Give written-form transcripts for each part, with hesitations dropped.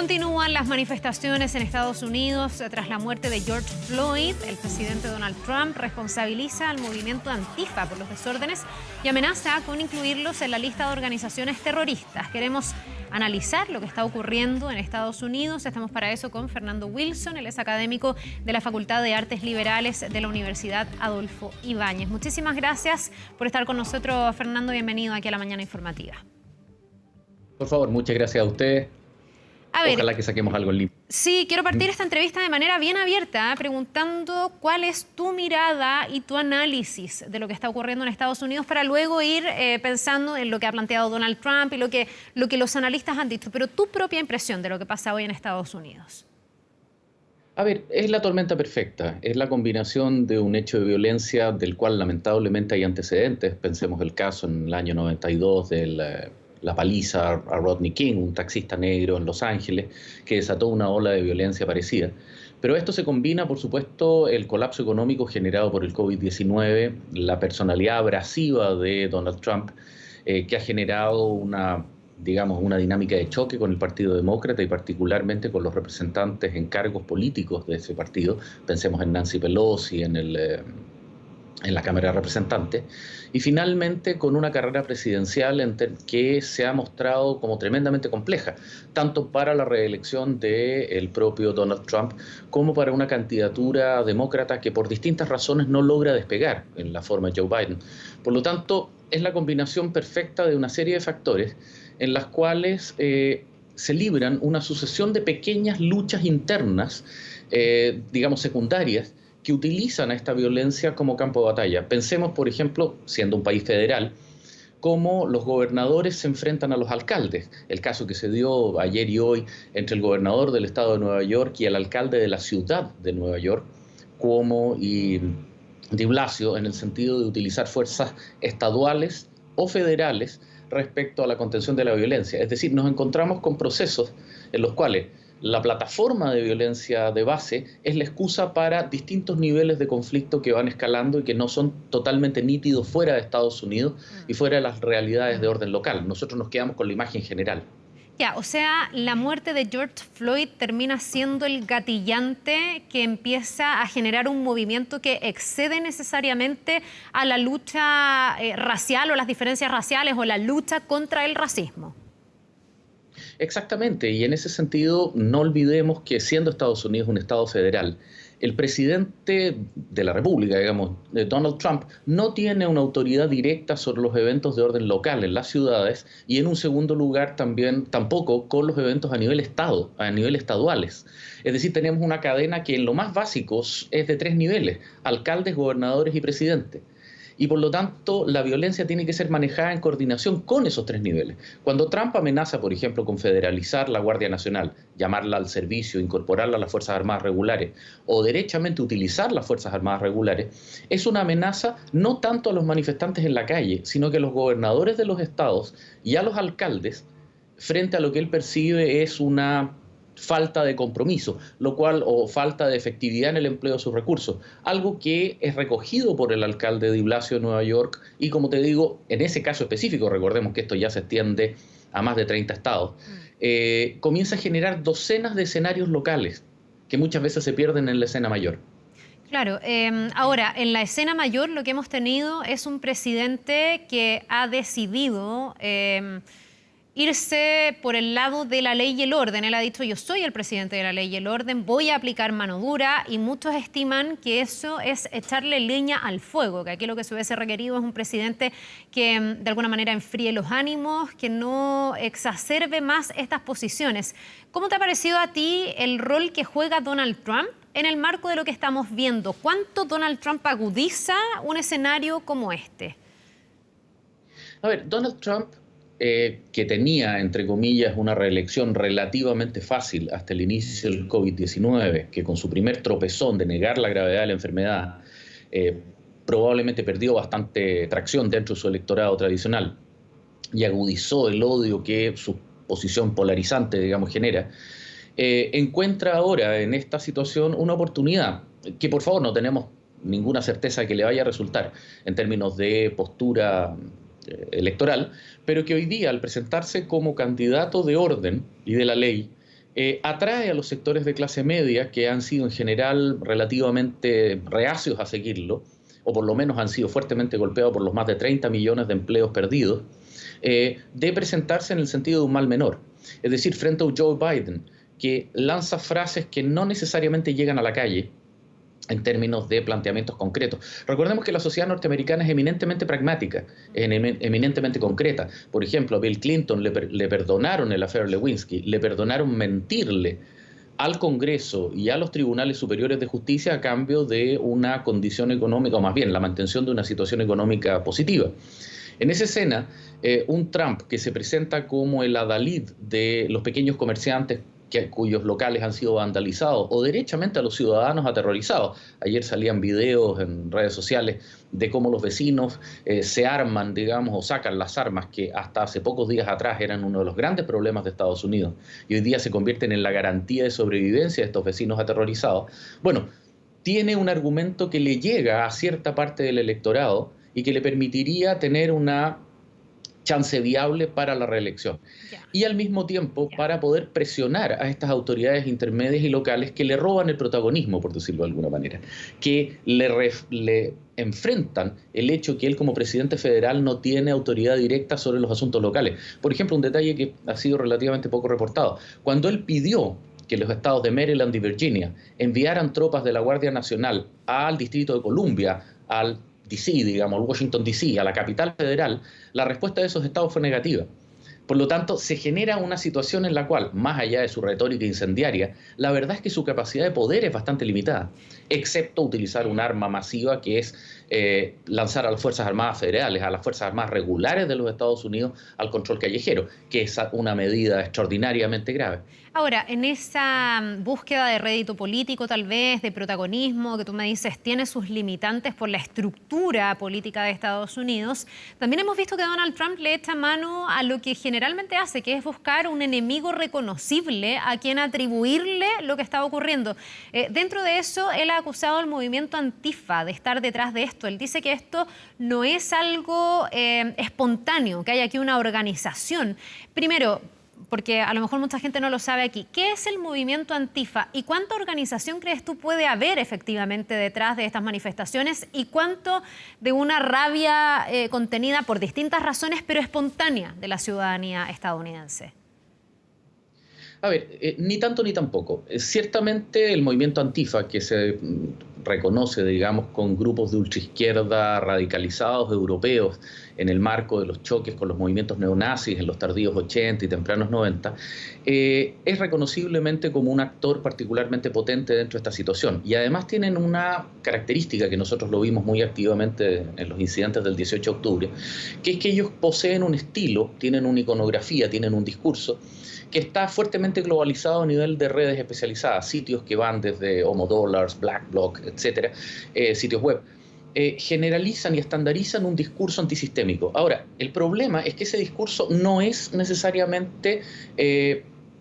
Continúan las manifestaciones en Estados Unidos tras la muerte de George Floyd. El presidente Donald Trump responsabiliza al movimiento Antifa por los desórdenes y amenaza con incluirlos en la lista de organizaciones terroristas. Queremos analizar lo que está ocurriendo en Estados Unidos. Estamos para eso con Fernando Wilson. Él es académico de la Facultad de Artes Liberales de la Universidad Adolfo Ibáñez. Muchísimas gracias por estar con nosotros, Fernando. Bienvenido aquí a La Mañana Informativa. Por favor, muchas gracias a usted. Ojalá que saquemos algo en limpio. Sí, quiero partir esta entrevista de manera bien abierta, preguntando cuál es tu mirada y tu análisis de lo que está ocurriendo en Estados Unidos para luego ir pensando en lo que ha planteado Donald Trump y lo que los analistas han dicho. Pero tu propia impresión de lo que pasa hoy en Estados Unidos. A ver, es la tormenta perfecta. Es la combinación de un hecho de violencia del cual lamentablemente hay antecedentes. Pensemos el caso en el año 92 de la paliza a Rodney King, un taxista negro en Los Ángeles, que desató una ola de violencia parecida. Pero esto se combina, por supuesto, el colapso económico generado por el COVID-19, la personalidad abrasiva de Donald Trump, que ha generado una dinámica de choque con el Partido Demócrata y particularmente con los representantes en cargos políticos de ese partido. Pensemos en Nancy Pelosi, en la Cámara de Representantes, y finalmente con una carrera presidencial que se ha mostrado como tremendamente compleja, tanto para la reelección del propio Donald Trump como para una candidatura demócrata que por distintas razones no logra despegar en la forma de Joe Biden. Por lo tanto, es la combinación perfecta de una serie de factores en las cuales se libran una sucesión de pequeñas luchas internas, secundarias, que utilizan a esta violencia como campo de batalla. Pensemos, por ejemplo, siendo un país federal, cómo los gobernadores se enfrentan a los alcaldes. El caso que se dio ayer y hoy entre el gobernador del estado de Nueva York y el alcalde de la ciudad de Nueva York, Cuomo y de Blasio, en el sentido de utilizar fuerzas estaduales o federales respecto a la contención de la violencia. Es decir, nos encontramos con procesos en los cuales la plataforma de violencia de base es la excusa para distintos niveles de conflicto que van escalando y que no son totalmente nítidos fuera de Estados Unidos y fuera de las realidades de orden local. Nosotros nos quedamos con la imagen general. Ya, o sea, la muerte de George Floyd termina siendo el gatillante que empieza a generar un movimiento que excede necesariamente a la lucha racial o las diferencias raciales o la lucha contra el racismo. Exactamente, y en ese sentido no olvidemos que siendo Estados Unidos un estado federal, el presidente de la República, Donald Trump, no tiene una autoridad directa sobre los eventos de orden local en las ciudades y en un segundo lugar tampoco con los eventos a nivel estado, a nivel estaduales. Es decir, tenemos una cadena que en lo más básico es de 3 niveles, alcaldes, gobernadores y presidente. Y por lo tanto, la violencia tiene que ser manejada en coordinación con esos 3 niveles. Cuando Trump amenaza, por ejemplo, con federalizar la Guardia Nacional, llamarla al servicio, incorporarla a las Fuerzas Armadas regulares, o derechamente utilizar las Fuerzas Armadas regulares, es una amenaza no tanto a los manifestantes en la calle, sino que a los gobernadores de los estados y a los alcaldes, frente a lo que él percibe es una falta de compromiso, o falta de efectividad en el empleo de sus recursos, algo que es recogido por el alcalde de Blasio de Nueva York y, como te digo, en ese caso específico, recordemos que esto ya se extiende a más de 30 estados, comienza a generar docenas de escenarios locales que muchas veces se pierden en la escena mayor. Claro, ahora, en la escena mayor lo que hemos tenido es un presidente que ha decidido irse por el lado de la ley y el orden. Él ha dicho: yo soy el presidente de la ley y el orden, voy a aplicar mano dura, y muchos estiman que eso es echarle leña al fuego, que aquí lo que se hubiese requerido es un presidente que de alguna manera enfríe los ánimos, que no exacerbe más estas posiciones. ¿Cómo te ha parecido a ti el rol que juega Donald Trump en el marco de lo que estamos viendo? ¿Cuánto Donald Trump agudiza un escenario como este? A ver, Donald Trump, que tenía, entre comillas, una reelección relativamente fácil hasta el inicio del COVID-19, que con su primer tropezón de negar la gravedad de la enfermedad, probablemente perdió bastante tracción dentro de su electorado tradicional y agudizó el odio que su posición polarizante, genera, encuentra ahora en esta situación una oportunidad que, por favor, no tenemos ninguna certeza de que le vaya a resultar en términos de postura electoral, pero que hoy día, al presentarse como candidato de orden y de la ley, Atrae a los sectores de clase media que han sido en general relativamente reacios a seguirlo, o por lo menos han sido fuertemente golpeados por los más de 30 millones de empleos perdidos, de presentarse en el sentido de un mal menor. Es decir, frente a un Joe Biden que lanza frases que no necesariamente llegan a la calle en términos de planteamientos concretos. Recordemos que la sociedad norteamericana es eminentemente pragmática, eminentemente concreta. Por ejemplo, a Bill Clinton le perdonaron el affair Lewinsky, le perdonaron mentirle al Congreso y a los tribunales superiores de justicia a cambio de una condición económica, o más bien la mantención de una situación económica positiva. En esa escena, un Trump que se presenta como el adalid de los pequeños comerciantes cuyos locales han sido vandalizados, o derechamente a los ciudadanos aterrorizados. Ayer salían videos en redes sociales de cómo los vecinos se arman, digamos, o sacan las armas que hasta hace pocos días atrás eran uno de los grandes problemas de Estados Unidos y hoy día se convierten en la garantía de sobrevivencia de estos vecinos aterrorizados. Bueno, tiene un argumento que le llega a cierta parte del electorado y que le permitiría tener una chance viable para la reelección. Y al mismo tiempo para poder presionar a estas autoridades intermedias y locales que le roban el protagonismo, por decirlo de alguna manera, que le enfrentan el hecho que él como presidente federal no tiene autoridad directa sobre los asuntos locales. Por ejemplo, un detalle que ha sido relativamente poco reportado. Cuando él pidió que los estados de Maryland y Virginia enviaran tropas de la Guardia Nacional al Distrito de Columbia, al DC, digamos, Washington DC, a la capital federal, la respuesta de esos estados fue negativa. Por lo tanto, se genera una situación en la cual, más allá de su retórica incendiaria, la verdad es que su capacidad de poder es bastante limitada, excepto utilizar un arma masiva que es lanzar a las Fuerzas Armadas Federales, a las Fuerzas Armadas regulares de los Estados Unidos al control callejero, que es una medida extraordinariamente grave. Ahora, en esa búsqueda de rédito político, tal vez, de protagonismo, que tú me dices, tiene sus limitantes por la estructura política de Estados Unidos, también hemos visto que Donald Trump le echa mano a lo que generalmente hace, que es buscar un enemigo reconocible a quien atribuirle lo que está ocurriendo. Dentro de eso, él ha acusado al movimiento Antifa de estar detrás de esto. Él dice que esto no es algo espontáneo, que hay aquí una organización. Primero, porque a lo mejor mucha gente no lo sabe aquí, ¿qué es el movimiento Antifa y cuánta organización crees tú puede haber efectivamente detrás de estas manifestaciones y cuánto de una rabia contenida por distintas razones pero espontánea de la ciudadanía estadounidense? A ver, ni tanto ni tampoco. Ciertamente el movimiento Antifa, que se reconoce, digamos, con grupos de ultraizquierda radicalizados europeos en el marco de los choques con los movimientos neonazis en los tardíos 80 y tempranos 90, es reconociblemente como un actor particularmente potente dentro de esta situación. Y además tienen una característica que nosotros lo vimos muy activamente en los incidentes del 18 de octubre, que es que ellos poseen un estilo, tienen una iconografía, tienen un discurso que está fuertemente globalizado a nivel de redes especializadas, sitios que van desde Homodollars, Black Bloc, etcétera, sitios web. Generalizan y estandarizan un discurso antisistémico. Ahora, el problema es que ese discurso no es necesariamente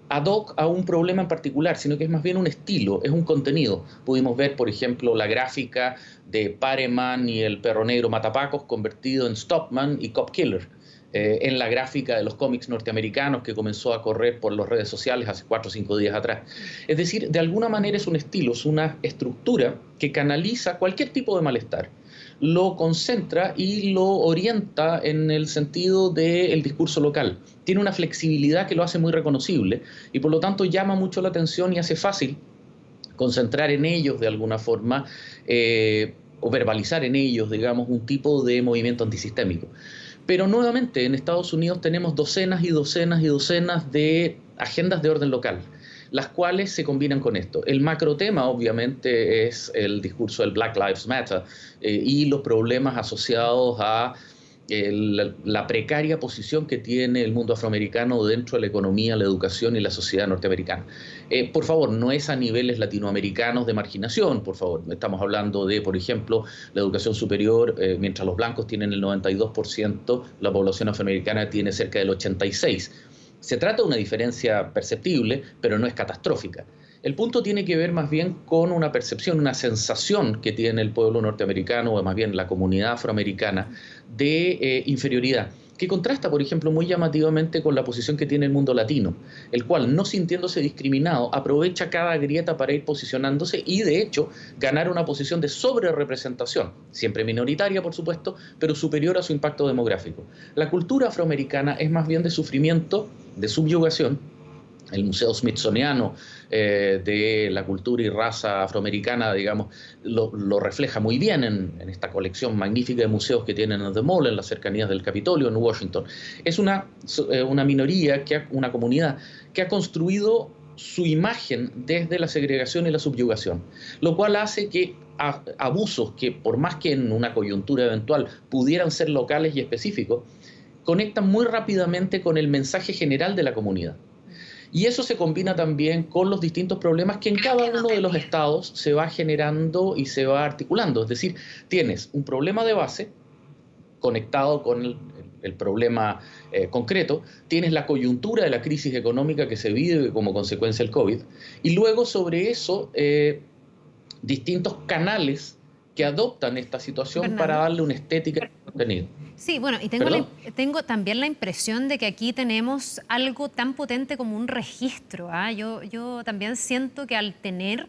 ad hoc a un problema en particular, sino que es más bien un estilo, es un contenido. Pudimos ver, por ejemplo, la gráfica de Pareman y el perro negro Matapacos convertido en Stopman y Cop Killer. En la gráfica de los cómics norteamericanos que comenzó a correr por las redes sociales hace 4 o 5 días atrás. Es decir, de alguna manera es un estilo, es una estructura que canaliza cualquier tipo de malestar, lo concentra y lo orienta en el sentido del discurso local. Tiene una flexibilidad que lo hace muy reconocible y por lo tanto llama mucho la atención y hace fácil concentrar en ellos de alguna forma o verbalizar en ellos, digamos, un tipo de movimiento antisistémico. Pero nuevamente en Estados Unidos tenemos docenas y docenas y docenas de agendas de orden local, las cuales se combinan con esto. El macro tema obviamente es el discurso del Black Lives Matter y los problemas asociados a la precaria posición que tiene el mundo afroamericano dentro de la economía, la educación y la sociedad norteamericana. Por favor, no es a niveles latinoamericanos de marginación, por favor. Estamos hablando de, por ejemplo, la educación superior, mientras los blancos tienen el 92%, la población afroamericana tiene cerca del 86%. Se trata de una diferencia perceptible, pero no es catastrófica. El punto tiene que ver más bien con una percepción, una sensación que tiene el pueblo norteamericano, o más bien la comunidad afroamericana, de inferioridad. que contrasta, por ejemplo, muy llamativamente con la posición que tiene el mundo latino, el cual, no sintiéndose discriminado, aprovecha cada grieta para ir posicionándose y, de hecho, ganar una posición de sobrerepresentación, siempre minoritaria, por supuesto, pero superior a su impacto demográfico. La cultura afroamericana es más bien de sufrimiento, de subyugación. El Museo Smithsoniano de la cultura y raza afroamericana, digamos, lo refleja muy bien en esta colección magnífica de museos que tienen en The Mall, en las cercanías del Capitolio, en Washington. Es una minoría, una comunidad que ha construido su imagen desde la segregación y la subyugación, lo cual hace que abusos que, por más que en una coyuntura eventual pudieran ser locales y específicos, conectan muy rápidamente con el mensaje general de la comunidad. Y eso se combina también con los distintos problemas que en cada uno de los estados se va generando y se va articulando. Es decir, tienes un problema de base conectado con el problema concreto, tienes la coyuntura de la crisis económica que se vive como consecuencia del COVID, y luego sobre eso distintos canales que adoptan esta situación para darle una estética al contenido. Sí, bueno, y tengo también la impresión de que aquí tenemos algo tan potente como un registro. Yo también siento que al tener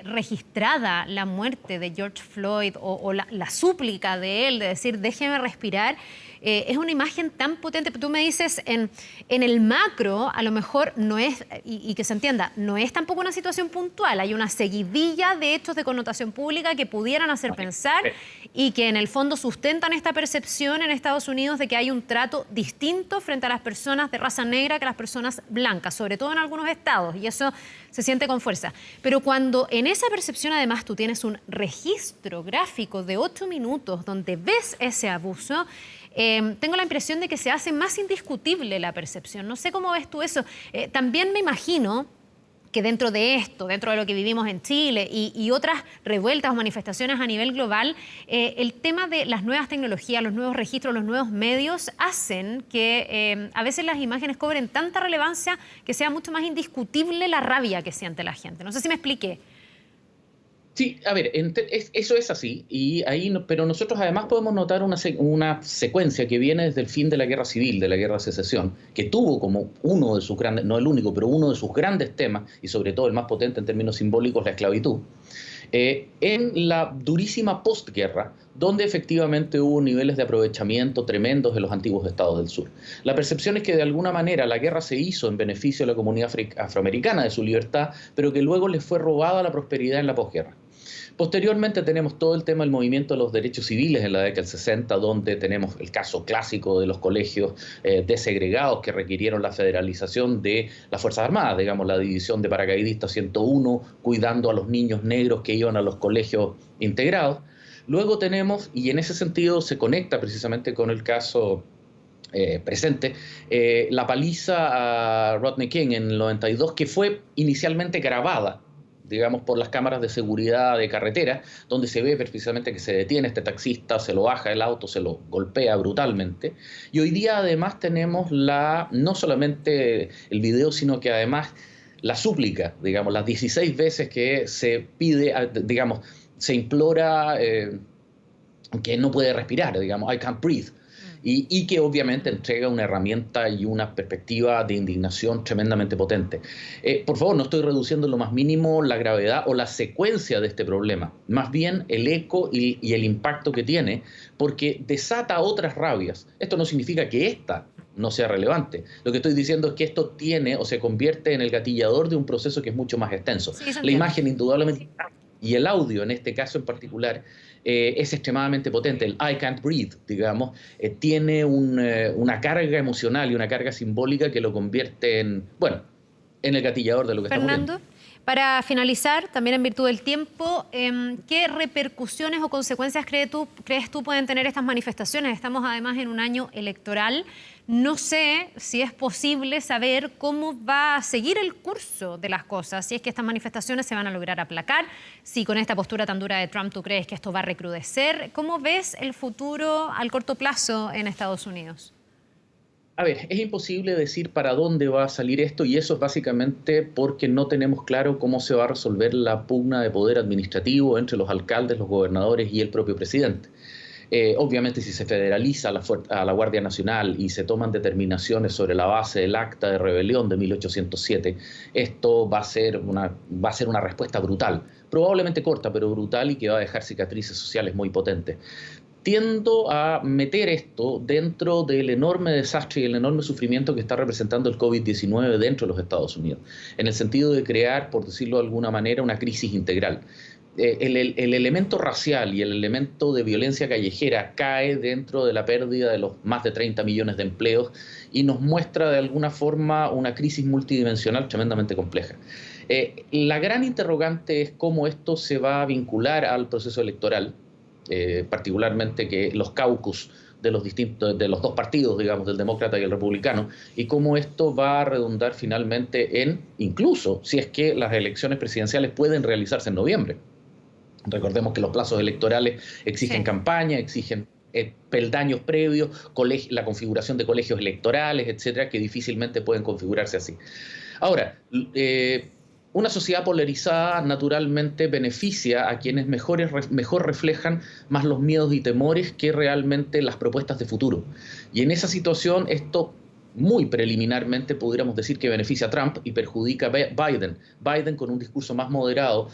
registrada la muerte de George Floyd o la súplica de él de decir déjeme respirar, es una imagen tan potente. Tú me dices en el macro a lo mejor no es, y que se entienda, no es tampoco una situación puntual, hay una seguidilla de hechos de connotación pública que pudieran hacer pensar y que en el fondo sustentan esta percepción en Estados Unidos de que hay un trato distinto frente a las personas de raza negra que a las personas blancas, sobre todo en algunos estados, y eso se siente con fuerza. Pero cuando en esa percepción además tú tienes un registro gráfico de 8 minutos donde ves ese abuso, tengo la impresión de que se hace más indiscutible la percepción. No sé cómo ves tú eso. También me imagino que dentro de esto, dentro de lo que vivimos en Chile y otras revueltas o manifestaciones a nivel global, el tema de las nuevas tecnologías, los nuevos registros, los nuevos medios hacen que a veces las imágenes cobren tanta relevancia que sea mucho más indiscutible la rabia que siente la gente. No sé si me expliqué. Sí, a ver, eso es así, pero nosotros además podemos notar una secuencia que viene desde el fin de la Guerra Civil, de la Guerra de Secesión, que tuvo como uno de sus grandes, no el único, pero uno de sus grandes temas, y sobre todo el más potente en términos simbólicos, la esclavitud, en la durísima postguerra, donde efectivamente hubo niveles de aprovechamiento tremendos de los antiguos estados del sur. La percepción es que de alguna manera la guerra se hizo en beneficio de la comunidad afroamericana, de su libertad, pero que luego les fue robada la prosperidad en la posguerra. Posteriormente tenemos todo el tema del movimiento de los derechos civiles en la década del 60, donde tenemos el caso clásico de los colegios desegregados que requirieron la federalización de las Fuerzas Armadas, digamos la división de paracaidistas 101, cuidando a los niños negros que iban a los colegios integrados. Luego tenemos, y en ese sentido se conecta precisamente con el caso presente, la paliza a Rodney King en el 92, que fue inicialmente grabada, digamos, por las cámaras de seguridad de carretera, donde se ve precisamente que se detiene este taxista, se lo baja del auto, se lo golpea brutalmente. Y hoy día además tenemos no solamente el video, sino que además la súplica, digamos, las 16 veces que se pide, digamos, se implora que no puede respirar, digamos, I can't breathe. Y que obviamente entrega una herramienta y una perspectiva de indignación tremendamente potente. Por favor, no estoy reduciendo en lo más mínimo la gravedad o la secuencia de este problema, más bien el eco y el impacto que tiene, porque desata otras rabias. Esto no significa que esta no sea relevante. Lo que estoy diciendo es que esto tiene o se convierte en el gatillador de un proceso que es mucho más extenso. Sí, la imagen indudablemente, y el audio en este caso en particular, es extremadamente potente. El I can't breathe, digamos, tiene una carga emocional y una carga simbólica que lo convierte en el gatillador de lo que está ocurriendo. Fernando, para finalizar, también en virtud del tiempo, ¿qué repercusiones o consecuencias crees tú pueden tener estas manifestaciones? Estamos además en un año electoral. No sé si es posible saber cómo va a seguir el curso de las cosas, si es que estas manifestaciones se van a lograr aplacar, si con esta postura tan dura de Trump tú crees que esto va a recrudecer. ¿Cómo ves el futuro al corto plazo en Estados Unidos? A ver, es imposible decir para dónde va a salir esto, y eso es básicamente porque no tenemos claro cómo se va a resolver la pugna de poder administrativo entre los alcaldes, los gobernadores y el propio presidente. Obviamente, si se federaliza a la Guardia Nacional y se toman determinaciones sobre la base del Acta de Rebelión de 1807, esto va a ser una respuesta brutal, probablemente corta, pero brutal, y que va a dejar cicatrices sociales muy potentes. Tiendo a meter esto dentro del enorme desastre y el enorme sufrimiento que está representando el COVID-19 dentro de los Estados Unidos, en el sentido de crear, por decirlo de alguna manera, una crisis integral. El elemento racial y el elemento de violencia callejera cae dentro de la pérdida de los más de 30 millones de empleos y nos muestra de alguna forma una crisis multidimensional tremendamente compleja. La gran interrogante es cómo esto se va a vincular al proceso electoral, particularmente que los caucus de los dos partidos, digamos, del demócrata y el republicano, y cómo esto va a redundar finalmente en, incluso si es que las elecciones presidenciales pueden realizarse en noviembre. Recordemos que los plazos electorales exigen campaña, exigen peldaños previos, la configuración de colegios electorales, etcétera, que difícilmente pueden configurarse así. Ahora, una sociedad polarizada naturalmente beneficia a quienes mejor reflejan más los miedos y temores que realmente las propuestas de futuro. Y en esa situación, esto muy preliminarmente pudiéramos decir que beneficia a Trump y perjudica a Biden. Biden, con un discurso más moderado,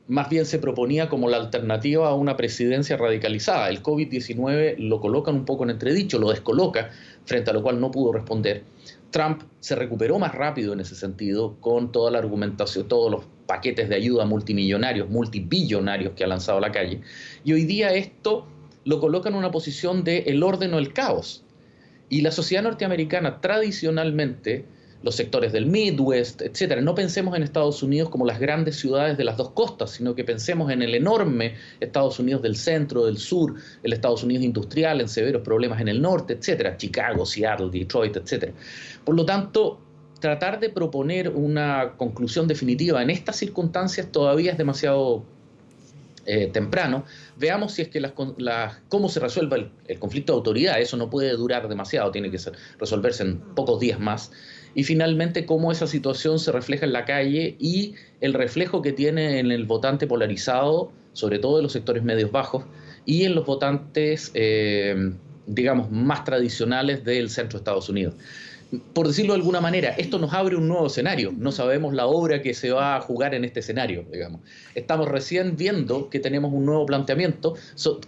más bien se proponía como la alternativa a una presidencia radicalizada. El COVID-19 lo coloca un poco en entredicho, lo descoloca, frente a lo cual no pudo responder. Trump se recuperó más rápido en ese sentido con toda la argumentación, todos los paquetes de ayuda multimillonarios, multibillonarios que ha lanzado a la calle. Y hoy día esto lo coloca en una posición de el orden o el caos. Y la sociedad norteamericana tradicionalmente, los sectores del Midwest, etcétera, no pensemos en Estados Unidos como las grandes ciudades de las dos costas, sino que pensemos en el enorme Estados Unidos del centro, del sur, el Estados Unidos industrial en severos problemas en el norte, etcétera, Chicago, Seattle, Detroit, etcétera. Por lo tanto, tratar de proponer una conclusión definitiva en estas circunstancias todavía es demasiado temprano. Veamos si es que cómo se resuelve el conflicto de autoridad. Eso no puede durar demasiado, tiene que resolverse en pocos días más. Y finalmente, cómo esa situación se refleja en la calle y el reflejo que tiene en el votante polarizado, sobre todo en los sectores medios bajos, y en los votantes, digamos, más tradicionales del centro de Estados Unidos. Por decirlo de alguna manera, esto nos abre un nuevo escenario. No sabemos la obra que se va a jugar en este escenario, digamos. Estamos recién viendo que tenemos un nuevo planteamiento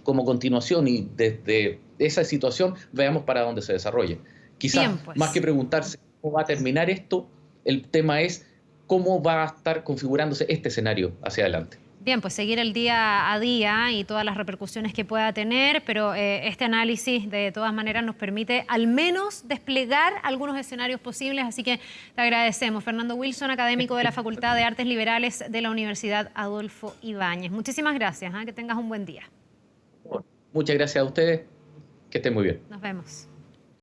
como continuación, y desde esa situación veamos para dónde se desarrolla. Quizás, más que preguntarse cómo va a terminar esto, el tema es cómo va a estar configurándose este escenario hacia adelante. Bien, pues seguir el día a día y todas las repercusiones que pueda tener, pero este análisis de todas maneras nos permite al menos desplegar algunos escenarios posibles, así que te agradecemos. Fernando Wilson, académico de la Facultad de Artes Liberales de la Universidad Adolfo Ibáñez. Muchísimas gracias, que tengas un buen día. Muchas gracias a ustedes, que estén muy bien. Nos vemos.